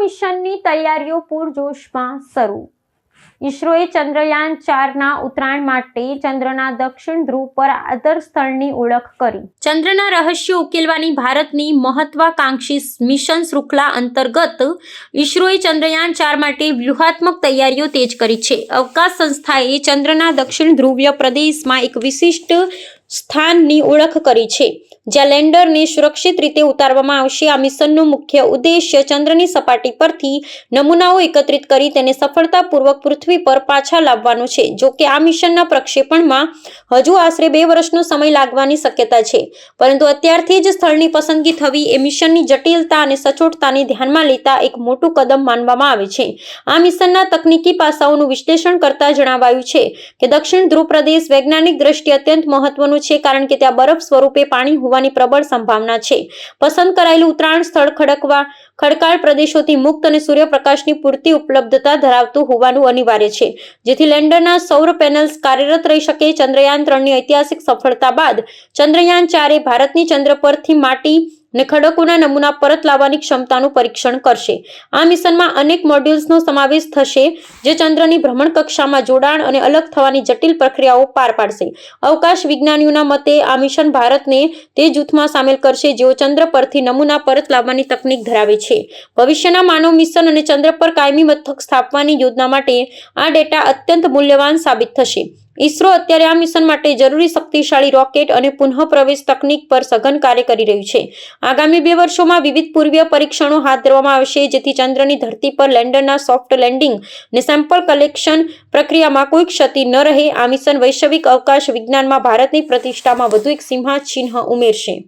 મિશનની તૈયારીઓ પૂરજોશમાં શરૂ। ઈસરોએ ચંદ્રયાન 4ના ઉતરાણ માટે ચંદ્રના દક્ષિણ ધ્રુવ પર આદર્શ સ્થળની ઓળખ કરી। ચંદ્રના રહસ્યો ઉકેલવાની ભારતની મહત્વાકાંક્ષી મિશન શૃંખલા અંતર્ગત ઈસરોએ ચંદ્રયાન 4 માટે વ્યૂહાત્મક તૈયારીઓ તેજ કરી છે। અવકાશ સંસ્થાએ ચંદ્રના દક્ષિણ ધ્રુવીય પ્રદેશમાં એક વિશિષ્ટ સ્થાનની ઓળખ કરી છે જ્યાં લેન્ડરને સુરક્ષિત રીતે ઉતારવામાં આવશે। આ મિશનનો મુખ્ય ઉદ્દેશ્ય ચંદ્રની સપાટી પરથી નમૂનાઓ એકત્રિત કરી તેને સફળતાપૂર્વક પૃથ્વી પર પાછા લાવવાનો છે। જો કે આ મિશનના પ્રક્ષેપણમાં હજુ આશરે 2 વર્ષનો સમય લાગવાની શક્યતા છે, પરંતુ અત્યારથી જ સ્થળની પસંદગી થવી એ મિશનની જટિલતા અને સચોટતાને ધ્યાનમાં લેતા એક મોટું કદમ માનવામાં આવે છે। આ મિશનના તકનીકી પાસાઓનું વિશ્લેષણ કરતા જણાવાયું છે કે દક્ષિણ ધ્રુવ પ્રદેશ વૈજ્ઞાનિક દ્રષ્ટિએ અત્યંત મહત્વનો છે કારણ કે ત્યાં બરફ સ્વરૂપે પાણી હોવાની પ્રબળ સંભાવના છે। પસંદ કરાયેલું ઉતરાણ સ્થળ ખડકાળ પ્રદેશોથી મુક્ત અને સૂર્યપ્રકાશની પૂરતી ઉપલબ્ધતા ધરાવતું હોવાનું અનિવાર્ય છે, જેથી લેન્ડરના સૌર પેનલ્સ કાર્યરત રહી શકે। ચંદ્રયાન 3ની ઐતિહાસિક સફળતા બાદ ચંદ્રયાન 4 ભારતની ચંદ્ર પરથી માટી અને ખડકોના નમૂના પરત લાવવાની ક્ષમતાનું પરીક્ષણ કરશે। આ મિશનમાં અનેક મોડ્યુલ્સનો સમાવેશ થશે જે ચંદ્રની ભ્રમણકક્ષામાં જોડાણ અને અલગ થવાની જટિલ પ્રક્રિયાઓ પાર પાડશે। અવકાશ વિજ્ઞાનીઓના મતે આ મિશન ભારતને તે જૂથમાં સામેલ કરશે જેઓ ચંદ્ર પરથી નમૂના પરત લાવવાની તકનીક ધરાવે છે। ભવિષ્યના માનવ મિશન અને ચંદ્ર પર કાયમી મથક સ્થાપવાની યોજના માટે આ ડેટા અત્યંત મૂલ્યવાન સાબિત થશે। ઈસરો અત્યારે આ મિશન માટે જરૂરી શક્તિશાળી રોકેટ અને પુનઃપ્રવેશ તકનીક પર સઘન કાર્ય કરી રહ્યું છે। આગામી 2 વર્ષોમાં વિવિધ પૂર્વીય પરીક્ષણો હાથ ધરવામાં આવશે જેથી ચંદ્રની ધરતી પર લેન્ડરના સોફ્ટ લેન્ડિંગ અને સેમ્પલ કલેક્શન પ્રક્રિયામાં કોઈ ક્ષતિ ન રહે। આ મિશન વૈશ્વિક અવકાશ વિજ્ઞાનમાં ભારતની પ્રતિષ્ઠામાં વધુ એક સિંહચિહ્ન ઉમેરશે।